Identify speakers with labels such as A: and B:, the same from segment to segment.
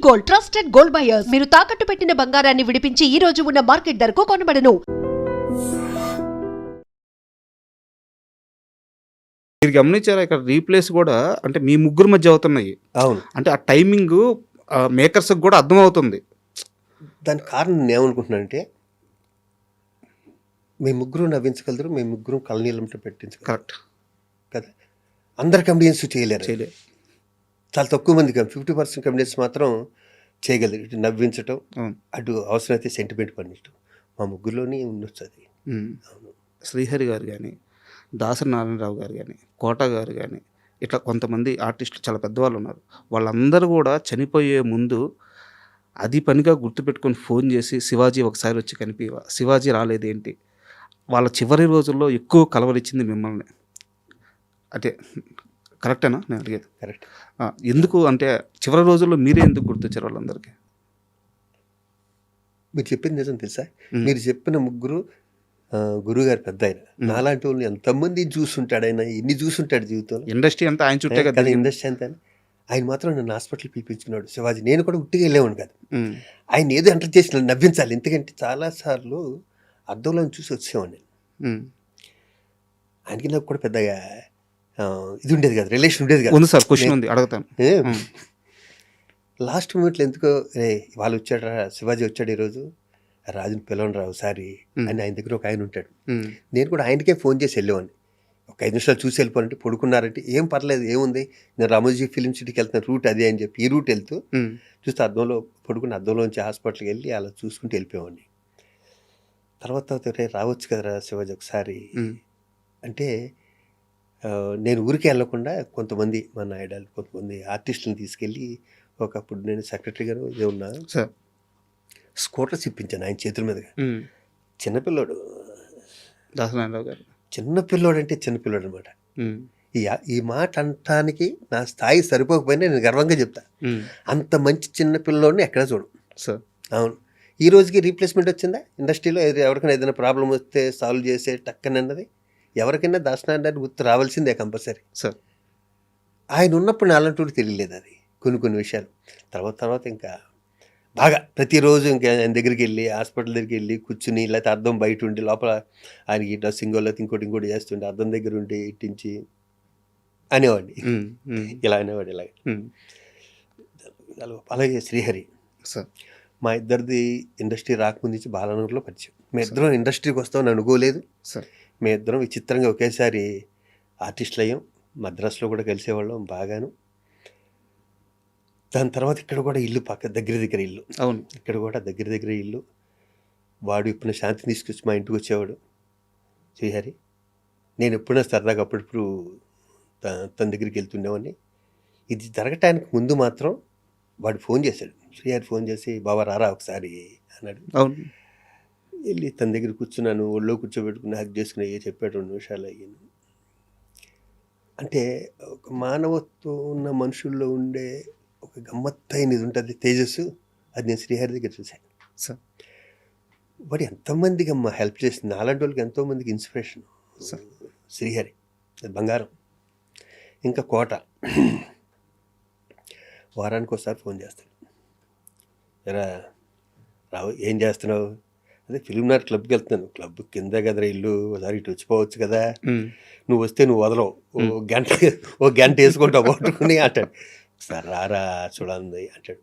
A: Gold, trusted gold buyers. మీరు తాకట్టు పెట్టిన బంగారాన్ని విడిపించి ఈ రోజు ఉన్న మార్కెట్ ధరకు కొనబడను.
B: మీరు గమనించారా ఇక్కడ రీప్లేస్ కూడా అంటే మీ ముగ్గురు మధ్య అవుతున్నాయి.
C: అవును,
B: అంటే ఆ టైమింగ్ మేకర్స్ కూడా అర్థమవుతుంది.
C: దానికి కారణం నేను ఏమనుకుంటున్నానంటే మీ ముగ్గురు నవ్వించగలరు, మీ ముగ్గురు కళ్ళనీళ్ళంతో పెట్టించగలరు.
B: కరెక్ట్
C: కదా, అందరు కమెడియన్స్ చేయలేరు.
B: చేయలేదు.
C: చాలా తక్కువ మంది 50% కమెడియన్స్ మాత్రం చేయగలరు. ఇటు నవ్వించటం, అటు అవసరమైతే సెంటిమెంట్ పండించడం. మా ముగ్గురులోనే ఉండొచ్చు అది. అవును,
B: శ్రీహరి గారు కానీ, దాసరి నారాయణరావు గారు కానీ, కోట గారు కానీ, ఇట్లా కొంతమంది ఆర్టిస్టులు చాలా పెద్దవాళ్ళు ఉన్నారు. వాళ్ళందరూ కూడా చనిపోయే ముందు అది పనిగా గుర్తుపెట్టుకొని ఫోన్ చేసి శివాజీ ఒకసారి వచ్చి కనిపివా, శివాజీ రాలేదేంటి, వాళ్ళ చివరి రోజుల్లో ఎక్కువ కలవరిచ్చింది మిమ్మల్ని. అంటే కరెక్టేనా నేను అడిగేది?
C: కరెక్ట్.
B: ఎందుకు అంటే చివరి రోజుల్లో మీరే ఎందుకు గుర్తొచ్చారు వాళ్ళందరికీ?
C: మీరు చెప్పింది నిజం తెలుసా? మీరు చెప్పిన ముగ్గురు గురువుగారు పెద్ద ఆయన. నాలాంటి వాళ్ళు ఎంతమంది చూసుంటాడు ఆయన, ఎన్ని చూసుంటాడు జీవితంలో.
B: ఇండస్ట్రీ అంతా ఆయన చుట్టే కదా.
C: ఇండస్ట్రీ అంతా ఆయన మాత్రం నన్ను హాస్పిటల్ పిలిపించుకున్నాడు శివాజీ. నేను కూడా ఉట్టిగా వెళ్ళేవాడు కాదు. ఆయన ఏదో ఎంటర్ చేసి నన్ను నవ్వించాలి. ఎందుకంటే చాలాసార్లు అద్దంలో చూసి వచ్చేవాడిని నేను. ఆయనకి నాకు కూడా పెద్దగా ఇది ఉండేది కదా, రిలేషన్ ఉండేది కదా.
B: ఉంది సార్, క్వశ్చన్ ఉంది, అడుగుతాను.
C: లాస్ట్ మూమెంట్లో ఎందుకో వాళ్ళు వచ్చాడు, శివాజీ వచ్చాడు ఈరోజు, రాజుని పిలవని రావు సారి అని ఆయన దగ్గర ఒక ఆయన ఉంటాడు. నేను కూడా ఆయనకే ఫోన్ చేసి వెళ్ళేవాడిని. ఒక 5 నిమిషాలు చూసి వెళ్ళిపోవాలంటే పడుకున్నారంటే ఏం పర్లేదు, ఏముంది, నేను రామోజీ ఫిలిం సిటీకి వెళ్తున్న రూట్ అదే అని చెప్పి ఈ రూట్ వెళ్తూ చూస్తే అద్దంలో పడుకుని అద్దంలోంచి హాస్పిటల్కి వెళ్ళి అలా చూసుకుంటూ వెళ్ళిపోయేవాడిని. తర్వాత రావచ్చు కదరా శివాజీ ఒకసారి అంటే నేను ఊరికి వెళ్ళకుండా కొంతమంది మా నాయుడాలు కొంతమంది ఆర్టిస్టులను తీసుకెళ్ళి ఒకప్పుడు నేను సెక్రటరీ గారు ఉన్నా స్కూటర్స్ ఇప్పించాను ఆయన చేతుల మీదుగా. చిన్నపిల్లోడు
B: దాసనారాయణరావు గారు,
C: చిన్నపిల్లోడు అంటే చిన్నపిల్లోడు అనమాట. ఈ మాట అనటానికి నా స్థాయి సరిపోకపోయినా నేను గర్వంగా చెప్తా. అంత మంచి చిన్నపిల్లోడిని ఎక్కడ చూడు
B: సార్.
C: అవును, ఈ రోజుకి రీప్లేస్మెంట్ వచ్చిందా ఇండస్ట్రీలో? ఎవరికైనా ఏదైనా ప్రాబ్లం వస్తే సాల్వ్ చేసే టక్కనన్నది ఎవరికైనా దాసనారాయణ గుర్తు రావాల్సిందే కంపల్సరీ
B: సార్.
C: ఆయన ఉన్నప్పుడు అలాంటి తెలియలేదు అది కొన్ని విషయాలు. తర్వాత ఇంకా బాగా ప్రతిరోజు ఇంకా ఆయన దగ్గరికి వెళ్ళి హాస్పిటల్ దగ్గరికి వెళ్ళి కూర్చుని, లేకపోతే అద్దం బయట ఉండి లోపల ఆయనకి డ్రెస్సింగో లేకపోతే ఇంకోటి చేస్తుంటే అద్దం దగ్గర ఉండి ఇట్టించి అనేవాడిని. ఇలా అనేవాడు ఇలాగ. అలాగే శ్రీహరి
B: సార్,
C: మా ఇద్దరిది ఇండస్ట్రీ రాకముందు నుంచి బాలనగర్లో పరిచయం. మీ ఇద్దరం ఇండస్ట్రీకి వస్తామని అనుకోలేదు
B: సార్.
C: మీ ఇద్దరం విచిత్రంగా ఒకేసారి ఆర్టిస్టులు అయ్యాం. మద్రాసులో కూడా కలిసేవాళ్ళం బాగాను. దాని తర్వాత ఇక్కడ కూడా ఇల్లు దగ్గర ఇల్లు.
B: అవును,
C: ఇక్కడ కూడా దగ్గర ఇల్లు. వాడు ఇప్పుడు శాంతిని తీసుకొచ్చి మా ఇంటికి వచ్చేవాడు శ్రీహరి. నేను ఎప్పుడైనా సరదాగా అప్పుడప్పుడు తన దగ్గరికి వెళ్తుండేవాడిని. ఇది జరగటానికి ముందు మాత్రం వాడు ఫోన్ చేశాడు, శ్రీహరి ఫోన్ చేసి బాబా రారా ఒకసారి అన్నాడు.
B: అవును,
C: వెళ్ళి తన దగ్గర కూర్చున్నాను, ఒళ్ళో కూర్చోబెట్టుకుని హక్ చేసుకుని చెప్పాడు. 2 నిమిషాలు అయ్యాను. అంటే ఒక మానవత్వం ఉన్న మనుషుల్లో ఉండే ఒక గమ్మత్తైన ఇది ఉంటుంది, తేజస్సు. అది నేను శ్రీహరి దగ్గర చూశాను
B: సార్.
C: వాడు ఎంతోమందికి అమ్మ హెల్ప్ చేసింది, అలాంటి వాళ్ళకి ఎంతోమందికి ఇన్స్పిరేషన్
B: సార్.
C: శ్రీహరి అది బంగారం. ఇంకా కోట వారానికి ఒకసారి ఫోన్ చేస్తాడు, ఎరా రావు ఏం చేస్తున్నావు? అదే ఫిలింనగర్ క్లబ్కి వెళ్తున్నాను. క్లబ్ కింద కదరా ఇల్లు, ఒకసారి ఇటు వచ్చిపోవచ్చు కదా, నువ్వు వస్తే నువ్వు వదలవు, ఓ గంట వేసుకుంటావు పట్టుకుని అంటాడు. సార్ రారా చూడాలి అంటాడు.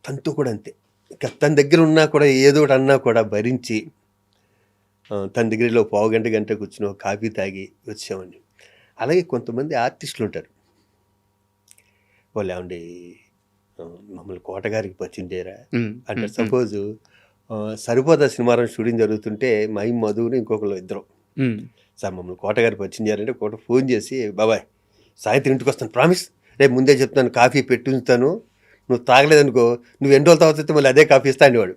C: తనతో కూడా అంతే. ఇంకా తన దగ్గర ఉన్నా కూడా ఏదో ఒకటి అన్నా కూడా భరించి తన దగ్గరలో పావు గంట కూర్చుని కాఫీ తాగి వచ్చామండి. అలాగే కొంతమంది ఆర్టిస్టులు ఉంటారు, వాళ్ళు ఏమండి మమ్మల్ని కోటగారికి పరిచయం చేయరా అంటే సపోజ్ సరిపోదా సినిమాలో షూటింగ్ జరుగుతుంటే మై మధుని ఇంకొకరు ఇద్దరు సార్ మమ్మల్ని కోటగారికి పరిచయం చేయాలంటే కోట ఫోన్ చేసి బాబాయ్ సాయంత్రం ఇంటికి వస్తాను ప్రామిస్, రేపు ముందే చెప్తాను కాఫీ పెట్టుంచుతాను, నువ్వు తాగలేదనుకో నువ్వు ఎన్ని రోజుల తర్వాత మళ్ళీ అదే కాఫీ ఇస్తా అనేవాడు.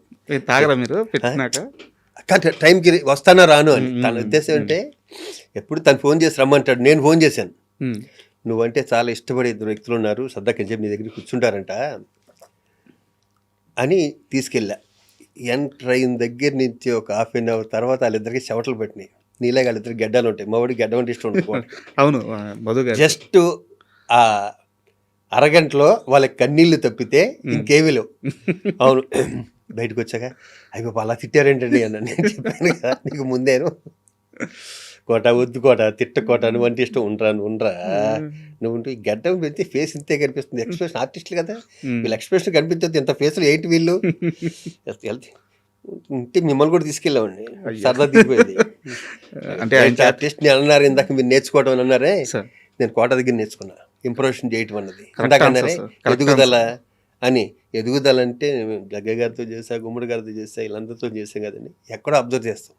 B: తాగరా మీరు పెట్టినాక?
C: కానీ టైంకి వస్తానా రాను అని తన ఉద్దేశం. అంటే ఎప్పుడు తను ఫోన్ చేసి రమ్మంటాడు, నేను ఫోన్ చేశాను, నువ్వంటే చాలా ఇష్టపడే 2 వ్యక్తులు ఉన్నారు సరదాకని చెప్పి నీ దగ్గర కూర్చుంటారంట అని తీసుకెళ్ళా. ఎంటర్ అయిన దగ్గర నుంచి ఒక ½ an hour తర్వాత వాళ్ళిద్దరికి చెవటలు పెట్టినాయి. నీలాగా వాళ్ళిద్దరికి గడ్డలు ఉంటాయి, మా వాడికి గడ్డ అంటే ఇష్టం ఉంటుంది.
B: అవును, మధు గారు
C: జస్ట్ అరగంటలో వాళ్ళకి కన్నీళ్లు తప్పితే ఇంకేమీ లేవు. అవును, బయటకు వచ్చాక అయ్యి బాబా అలా తిట్టారేంటండి అన్న. నేను చెప్పాను కదా నీకు ముందేను, కోట వద్దు కోట తిట్ట కోట నువ్వు అంటే ఇష్టం ఉండరా నువ్వు ఈ గడ్డం పెడితే ఫేస్ ఇంతే కనిపిస్తుంది. ఎక్స్ప్రెషన్ ఆర్టిస్టులు కదా, వీళ్ళు ఎక్స్ప్రెషన్ కనిపించద్దు, ఇంత ఫేస్లు ఏంటి వీళ్ళు. ఉంటే మిమ్మల్ని కూడా తీసుకెళ్ళామండి, సరదా దిగిపోయింది. అంటే ఆర్టిస్ట్ని అన్నారు ఇందాక, మీరు నేర్చుకోవడం అని అన్నారే, నేను కోట దగ్గర నేర్చుకున్నా ఇంప్రూవేషన్ చేయటం అన్నది. ఇందాక అన్నారే ఎదుగుదల అని, ఎదుగుదల అంటే జగ్గ గారితో చేసా, గుమ్మడి గారితో చేసా, వీళ్ళందరితో చేసాం కదండి. ఎక్కడో అబ్జర్వ్ చేస్తాం,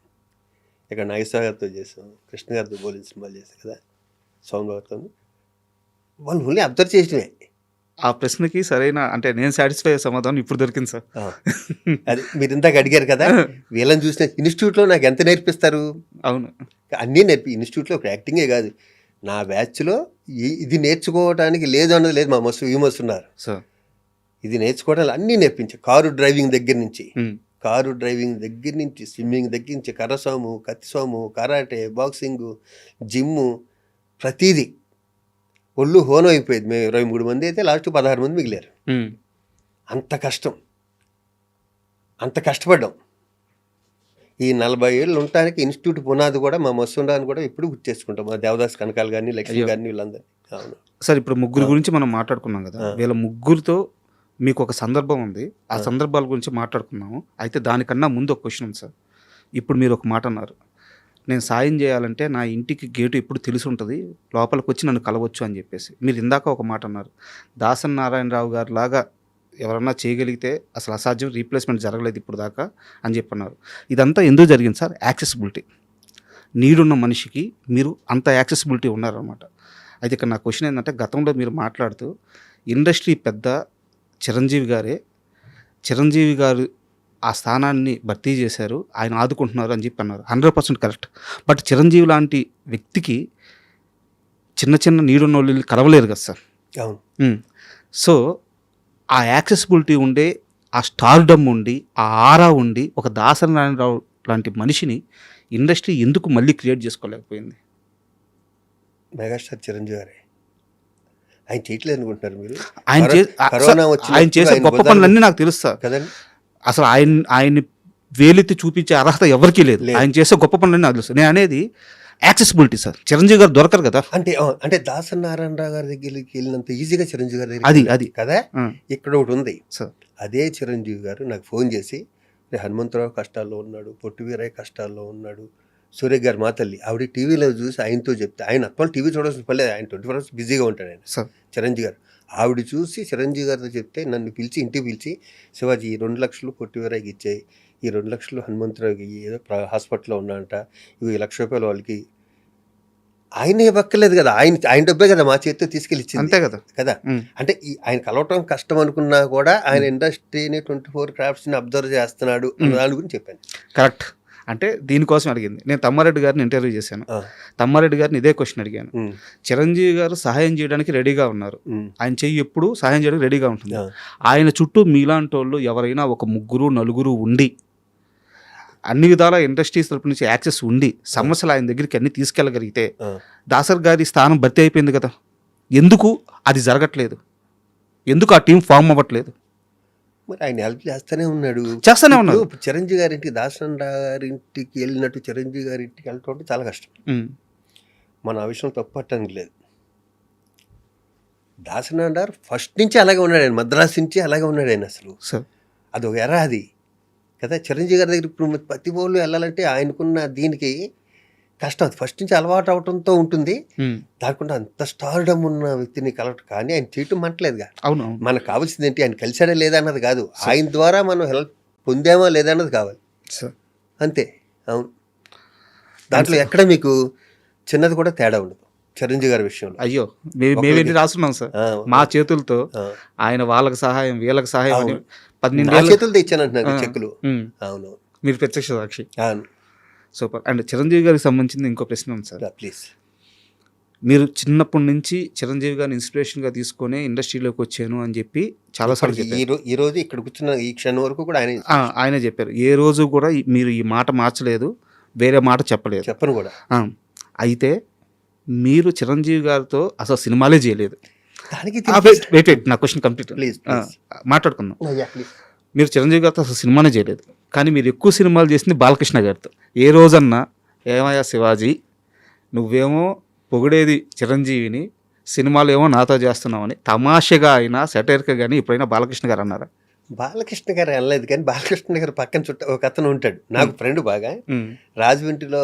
C: ఇక్కడ నాగేశ్వర గారితో చేసాం, కృష్ణ గారితో పోలీసు సినిమాలు చేసాం కదా, సౌండ్ గారితో, వాళ్ళు ఓన్లీ అబ్జర్వ్ చేయటమే.
B: ఆ ప్రశ్నకి సరైన అంటే నేను సాటిస్ఫై అయ్యే సమాధానం ఇప్పుడు దొరికింది సార్.
C: అది మీరు ఇందాక అడిగారు కదా, వీళ్ళని చూసిన ఇన్స్టిట్యూట్లో నాకు ఎంత నేర్పిస్తారు.
B: అవును,
C: అన్నీ ఇన్స్టిట్యూట్లో ఒక యాక్టింగే కాదు, నా బ్యాచ్లో ఇది నేర్చుకోవడానికి లేదు అన్నది లేదు. మా మస్తు ఉన్నారు
B: సార్,
C: ఇది నేర్చుకోవడానికి అన్నీ నేర్పించారు. కారు డ్రైవింగ్ దగ్గర నుంచి స్విమ్మింగ్ దగ్గర నుంచి కర్రసాము, కత్తిసాము, కరాటే, బాక్సింగ్, జిమ్ము, ప్రతీది. ఒళ్ళు హోనం అయిపోయేది. మేము 23 మంది అయితే లాస్ట్ 16 మంది మిగిలారు. అంత కష్టపడ్డాం. ఈ 40 ఏళ్ళు ఉండటానికి ఇన్స్టిట్యూట్ పునాది కూడా మా మస్తుండాన్ని కూడా ఇప్పుడు గుర్తు చేసుకుంటాం. మా దేవదాస్ కనకాలు కానీ, లక్ష్మి కానీ, వీళ్ళందరినీ. అవును
B: సార్, ఇప్పుడు ముగ్గురు గురించి మనం మాట్లాడుకున్నాం కదా, వీళ్ళ ముగ్గురితో మీకు ఒక సందర్భం ఉంది, ఆ సందర్భాల గురించి మాట్లాడుకున్నాము. అయితే దానికన్నా ముందు ఒక క్వశ్చన్ ఉంది సార్. ఇప్పుడు మీరు ఒక మాట అన్నారు, నేను సాయం చేయాలంటే నా ఇంటికి గేటు ఎప్పుడు తెలిసి ఉంటుంది, లోపలికి వచ్చి నన్ను కలవచ్చు అని చెప్పేసి. మీరు ఇందాక ఒక మాట అన్నారు, దాసరి నారాయణరావు గారు లాగా ఎవరన్నా చేయగలిగితే అసలు అసాధ్యం, రీప్లేస్మెంట్ జరగలేదు ఇప్పుడు దాకా అని చెప్పన్నారు. ఇదంతా ఎందుకు జరిగింది సార్? యాక్సెసిబిలిటీ. నీడున్న మనిషికి మీరు అంత యాక్సెసిబిలిటీ ఉన్నారన్నమాట. అయితే ఇక్కడ నా క్వశ్చన్ ఏంటంటే, గతంలో మీరు మాట్లాడుతూ ఇండస్ట్రీ పెద్ద చిరంజీవి గారు ఆ స్థానాన్ని భర్తీ చేశారు, ఆయన ఆదుకుంటున్నారు అని చెప్పి అన్నారు. 100% కరెక్ట్. బట్ చిరంజీవి లాంటి వ్యక్తికి చిన్న నీడున్న వాళ్ళు కలవలేరు కదా సార్.
C: అవును.
B: సో ఆ యాక్సెసిబిలిటీ ఉండే, ఆ స్టార్డమ్ ఉండి, ఆ ఆరా ఉండి, ఒక దాసరి నారాయణరావు లాంటి మనిషిని ఇండస్ట్రీ ఎందుకు మళ్ళీ క్రియేట్ చేసుకోలేకపోయింది?
C: మెగాస్టార్ చిరంజీవి గారే. ఆయన చేయట్లేదు అనుకుంటున్నారు మీరు?
B: ఆయన చేసే గొప్ప పనులన్నీ నాకు తెలుస్తా
C: కదండి.
B: అసలు ఆయన్ని వేలెత్తి చూపించే అర్హత ఎవరికీ లేదు. ఆయన చేసే గొప్ప పనులన్నీ నాకు తెలుసు. నేను అనేది యాక్సెసిబిలిటీ సార్. చిరంజీవి గారు దొరకరు కదా.
C: అంటే దాసరి నారాయణరావు గారి దగ్గరికి వెళ్ళినంత ఈజీగా చిరంజీవి గారి దగ్గర అది కదా. ఇక్కడ ఒకటి ఉంది సార్, అదే చిరంజీవి గారు నాకు ఫోన్ చేసి, హనుమంతరావు కష్టాల్లో ఉన్నాడు, పొట్టివీరయ్య కష్టాల్లో ఉన్నాడు, సూర్య గారు మా తల్లి ఆవిడ టీవీలో చూసి ఆయనతో చెప్తే, ఆయన అప్పట్లో టీవీ చూడాల్సిన పర్లేదు, ఆయన 24 hours బిజీగా ఉంటాడు ఆయన చిరంజీవి గారు. ఆవిడ చూసి చిరంజీవి గారితో చెప్తే నన్ను పిలిచి ఇంటికి పిలిచి, శివాజీ ఈ 2 లక్షలు పొట్టివీరయ్యకి ఇచ్చాయి, ఈ 2 లక్షలు హనుమంతరావుకి ఏదో హాస్పిటల్లో ఉన్నాడంట, ఇవి 1 లక్ష రూపాయలు వాళ్ళకి. ఆయన ఇవ్వక్కర్లేదు కదా, ఆయన డబ్బే కదా మా చేతితో తీసుకెళ్ళి ఇచ్చింది.
B: అంతే కదా
C: కదా. అంటే ఆయన కలవటం కష్టం అనుకున్నా కూడా ఆయన ఇండస్ట్రీని 24 క్రాఫ్ట్స్ని అబ్జర్వ్ చేస్తున్నాడు దాని గురించి చెప్పాను.
B: కరెక్ట్. అంటే దీనికోసం అడిగింది. నేను తమ్మారెడ్డి గారిని ఇంటర్వ్యూ చేశాను. తమ్మారెడ్డి గారిని ఇదే క్వశ్చన్ అడిగాను. చిరంజీవి గారు సహాయం చేయడానికి రెడీగా ఉన్నారు, ఆయన చెయ్యి ఎప్పుడు సహాయం చేయడానికి రెడీగా ఉంటుంది. ఆయన చుట్టూ మీలాంటి వాళ్ళు ఎవరైనా ఒక 3-4 ఉండి, అన్ని విధాల ఇండస్ట్రీస్ తరపు నుంచి యాక్సెస్ ఉండి, సమస్యలు ఆయన దగ్గరికి అన్ని తీసుకెళ్ళగలిగితే దాసరి గారి స్థానం భర్తీ అయిపోయింది కదా. ఎందుకు అది జరగట్లేదు? ఎందుకు ఆ టీం ఫామ్ అవ్వట్లేదు?
C: మరి ఆయన హెల్ప్ చేస్తూనే ఉన్నాడు. చిరంజీవి గారింటికి, దాసరి గారింటికి వెళ్ళినట్టు చిరంజీవి గారింటికి వెళ్ళటం అంటే చాలా కష్టం. మన ఆ విషయం తప్పట్టడానికి లేదు. దాసరి గారు ఫస్ట్ నుంచి అలాగే ఉన్నాడు, ఆయన మద్రాసు నుంచి అలాగే ఉన్నాడు ఆయన. అసలు అది ఒక ఎరా అది కదా. చిరంజీవి గారి దగ్గర ఇప్పుడు ప్రతి వాళ్ళు వెళ్ళాలంటే ఆయనకున్న దీనికి కష్టం. అది ఫస్ట్ నుంచి అలవాటు అవడంతో ఉంటుంది. దానికుండా అంత స్టార్డమ్ ఉన్న వ్యక్తిని కలవటం కానీ ఆయన చేయటం మంటలేదుగా.
B: అవును,
C: మనకు కావాల్సింది ఏంటి, ఆయన కలిసాడా లేదా అన్నది కాదు, ఆయన ద్వారా మనం హెల్ప్ పొందామా లేదా అన్నది కావాలి అంతే. అవును, దాంట్లో ఎక్కడ మీకు చిన్నది కూడా తేడా ఉండదు చిరంజీవి గారి విషయంలో.
B: అయ్యో, మేమేంటి రాస్తున్నాం సార్ మా చేతులతో, ఆయన వాళ్ళకి సహాయం వీళ్ళకి సహాయం 12
C: చేతులతో ఇచ్చానంటున్నారు చెక్కులు. అవును,
B: మీరు ప్రత్యక్ష సాక్షి.
C: అవును,
B: సూపర్. అండ్ చిరంజీవి గారికి సంబంధించింది ఇంకో ప్రశ్న ఉంది సార్.
C: ప్లీజ్.
B: మీరు చిన్నప్పటి నుంచి చిరంజీవి గారిని ఇన్స్పిరేషన్గా తీసుకొని ఇండస్ట్రీలోకి వచ్చాను అని చెప్పి చాలాసార్లు చెప్పారు.
C: ఈ రోజు ఇక్కడ కూర్చున్న ఈ క్షణం వరకు కూడా
B: ఆయనే చెప్పారు. ఏ రోజు కూడా మీరు ఈ మాట మార్చలేదు, వేరే మాట చెప్పలేదు.
C: చెప్పను కూడా.
B: అయితే మీరు చిరంజీవి గారితో అసలు సినిమాలే చేయలేదు,
C: దానికి
B: వెయిట్ వెయిట్ నా క్వశ్చన్ కంప్లీట్
C: ప్లీజ్
B: మాట్లాడుకుందాం.
C: ప్లీజ్.
B: మీరు చిరంజీవి గారితో అసలు సినిమానే చేయలేదు, కానీ మీరు ఎక్కువ సినిమాలు చేసింది బాలకృష్ణ గారితో. ఏ రోజన్నా ఏమయ్యా శివాజీ, నువ్వేమో పొగిడేది చిరంజీవిని, సినిమాలు ఏమో నాతో చేస్తున్నామని తమాషగా అయినా సెటైర్గా కానీ ఎప్పుడైనా బాలకృష్ణ గారు అన్నారా?
C: బాలకృష్ణ గారు వెళ్ళలేదు, కానీ బాలకృష్ణ గారు పక్కన ఒక అతను ఉంటాడు నాకు ఫ్రెండ్ బాగా. రాజమండ్రిలో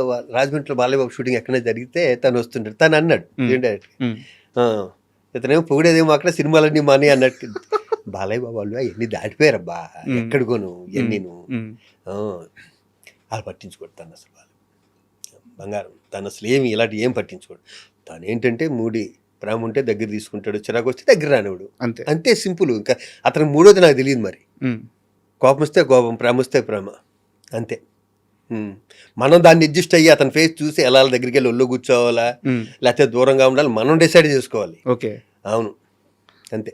C: బాలయ్య బాబు షూటింగ్ ఎక్కడైనా జరిగితే తను వస్తుంటాడు. తను అన్నాడు డైరెక్ట్గా, ఇతనేమో పొగిడేదేమో అక్కడ సినిమాలన్నీ మాని అన్నట్టు. బాలయ్య బాబు వాళ్ళు అవన్నీ దాటిపోయారబ్బా, ఎక్కడికోను ఎన్ని వాళ్ళు పట్టించుకోడు. తను అసలు వాళ్ళు బంగారం, తను అసలు ఏమి ఇలాంటి ఏం పట్టించుకోడు. తను ఏంటంటే మూడి ప్రేమ ఉంటే దగ్గర తీసుకుంటాడు, చిరాకు వస్తే దగ్గర రానివాడు,
B: అంతే
C: అంతే సింపుల్. ఇంకా అతను మూడోది నాకు తెలియదు మరి. కోపం వస్తే కోపం, ప్రేమ వస్తే ప్రేమ, అంతే. మనం దాన్ని అడ్జస్ట్ అయ్యి అతని ఫేస్ చూసి ఎలా దగ్గరికి వెళ్ళి ఒళ్ళు కూర్చోవాలా లేకపోతే దూరంగా ఉండాలి మనం డిసైడ్ చేసుకోవాలి.
B: ఓకే,
C: అవును, అంతే.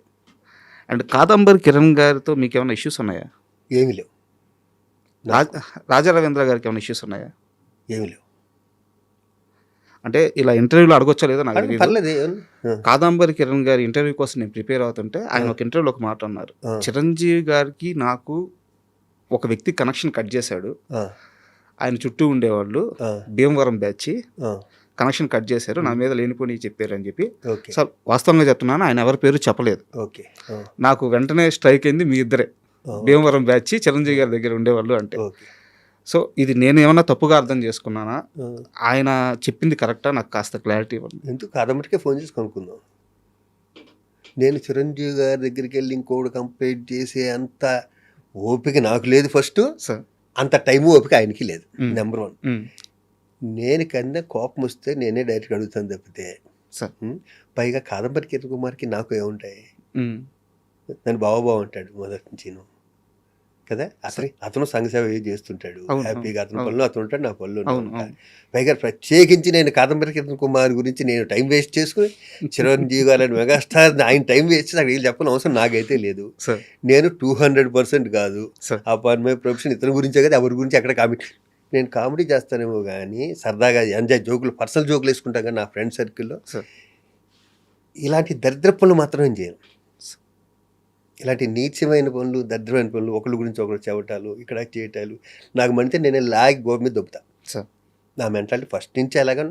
B: అండ్ కాదంబరి కిరణ్ గారితో మీకు ఏమైనా ఇష్యూస్ ఉన్నాయా?
C: ఏమీ లేవు.
B: రాజా రవీంద్ర గారికి ఏమైనా ఇష్యూస్ ఉన్నాయా?
C: ఏమీ లేవు.
B: అంటే ఇలా ఇంటర్వ్యూలో అడగొచ్చా లేదో నాకు తెలియదు.
C: పర్లేదు.
B: కాదంబరి కిరణ్ గారి ఇంటర్వ్యూ కోసం నేను ప్రిపేర్ అవుతుంటే ఆయన ఒక ఇంటర్వ్యూలో ఒక మాట అన్నారు, చిరంజీవి గారికి నాకు ఒక వ్యక్తి కనెక్షన్ కట్ చేశాడు, ఆయన చుట్టూ ఉండేవాళ్ళు భీమవరం బ్యాచ్ కనెక్షన్ కట్ చేశారు, నా మీద లేనిపోని చెప్పారు అని చెప్పి. సార్ వాస్తవంగా చెప్తున్నాను, ఆయన ఎవరి పేరు చెప్పలేదు. నాకు వెంటనే స్ట్రైక్ అయింది, మీ ఇద్దరే భీమవరం బ్యాచ్ చిరంజీవి గారి దగ్గర ఉండేవాళ్ళు అంటే. సో ఇది నేను ఏమన్నా తప్పుగా అర్థం చేసుకున్నానా, ఆయన చెప్పింది కరెక్టా, నాకు కాస్త క్లారిటీ ఇవ్వండి.
C: ఎందుకు కాదమ్మటికే ఫోన్ చేసి కనుక్కుందాం. నేను చిరంజీవి గారి దగ్గరికి వెళ్ళి ఇంకోటి కంప్లీట్ చేసే అంత ఓపిక నాకు లేదు ఫస్ట్,
B: సార్
C: అంత టైము ఓపిక ఆయనకి లేదు. నెంబర్ 1. నేను కన్నా కోపం వస్తే నేనే డైరెక్ట్గా అడుగుతాను తప్పితే. పైగా కాదంబరి కిరణ్ కుమార్కి నాకు ఏముంటాయి, నన్ను బావ అంటాడు మొదటి నుంచి కదా. అతను సంఘ సేవ చేస్తుంటాడు హ్యాపీగా, అతని పనులు అతను ఉంటాడు, నా పనులు ఉంటాడు. పైగా ప్రత్యేకించి నేను కాదంబరి కిరణ్ కుమార్ గురించి నేను టైం వేస్ట్ చేసుకుని చిరంజీవి గారు మెగాస్టార్ ఆయన టైం వేస్ట్ నాకు వీళ్ళు చెప్పని అవసరం నాకైతే లేదు. నేను 200% కాదు అపాన్ మై ప్రొఫెషన్, ఇతని గురించే కదా ఎవరి గురించి ఎక్కడ కామెంట్. నేను కామెడీ చేస్తానేమో కానీ సరదాగా ఎంజాయ్ జోకులు పర్సనల్ జోకులు వేసుకుంటాను కానీ నా ఫ్రెండ్ సర్కిల్లో ఇలాంటి దరిద్ర పనులు మాత్రం చేయను. ఇలాంటి నీచమైన పనులు, దరిద్రమైన పనులు, ఒకరి గురించి ఒకరు చెవటాలు, ఇక్కడ చేయటాలు నాకు మంచితే నేను లాగి గోపు మీద దొబ్బుతా. నా మెంటాలిటీ ఫస్ట్ నుంచి అలాగా,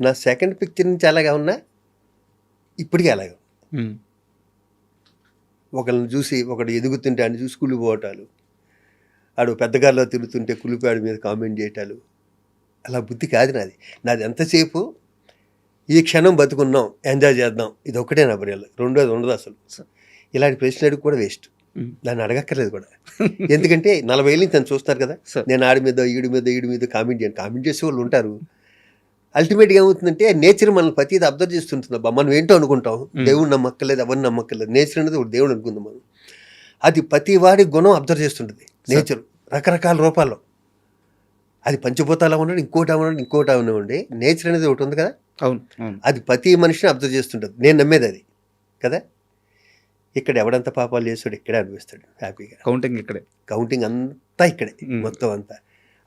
C: నా సెకండ్ పిక్చర్ నుంచి అలాగా ఉన్నా, ఇప్పటికీ అలాగా. ఒకళ్ళని చూసి ఒకడు ఎదుగుతుంటే అని చూసి కుళ్ళిపోవటాలు, ఆడు పెద్దగారిలో తిరుగుతుంటే కులిపాడు మీద కామెంట్ చేయటాలు, అలా బుద్ధి కాదు నాది. నాది ఎంతసేపు ఈ క్షణం బతుకున్నాం, ఎంజాయ్ చేద్దాం, ఇది ఒక్కటే నా బ్రెయిన్లో, రెండోది ఉండదు అసలు. ఇలాంటి ప్రశ్నలు అడిగి కూడా వేస్ట్, దాన్ని అడగక్కర్లేదు కూడా. ఎందుకంటే 40 ఏళ్ళ నుంచి నన్ను చూస్తారు కదా, నేను ఆడి మీద ఈడి మీద కామెంట్ చేసే వాళ్ళు ఉంటారు. అల్టిమేట్గా ఏమవుతుందంటే నేచర్ మనల్ని ప్రతిది అబ్జర్వ్ చేస్తుంటుంది. అబ్బా మనం ఏంటో అనుకుంటాం, దేవుడు నమ్మక్కర్లేదు, ఎవరిని నమ్మక్కర్లేదు, నేచర్ అనేది ఒక దేవుడు అనుకుందాం మనం. అది ప్రతి వాడి గుణం అబ్జర్వ్ చేస్తుంటుంది నేచర్ రకరకాల రూపాల్లో. అది పంచభూతాలు అవ్వనండి, ఇంకోటి అవ్వనండి, నేచర్ అనేది ఒకటి ఉంది కదా, అది ప్రతి మనిషిని అబ్జర్వ్ చేస్తుంటుంది. నేను నమ్మేది అది కదా. ఇక్కడ ఎవడంతా పాపాలు చేస్తాడు ఇక్కడే అనిపిస్తాడు హ్యాపీగా. కౌంటింగ్ అంతా ఇక్కడే, మొత్తం అంతా.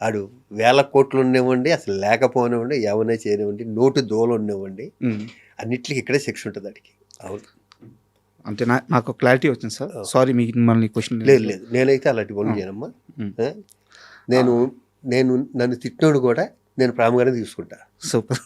C: ఆడు 1000 కోట్లు ఉండేవ్వండి, అసలు లేకపోనివ్వండి, ఏమైనా చేయనివ్వండి, నోటు దోలు ఉండేవ్వండి, అన్నిటికీ ఇక్కడే శిక్ష ఉంటుంది వాడికి. అవును,
B: అంటే నాకు క్లారిటీ వచ్చింది సార్. సారీ మిమ్మల్ని క్వశ్చన్.
C: లేదు నేనైతే అలాంటి పనులు చేయనమ్మా. నేను నన్ను తిట్టినోడు కూడా నేను ప్రేమగానే తీసుకుంటా.
B: సూపర్.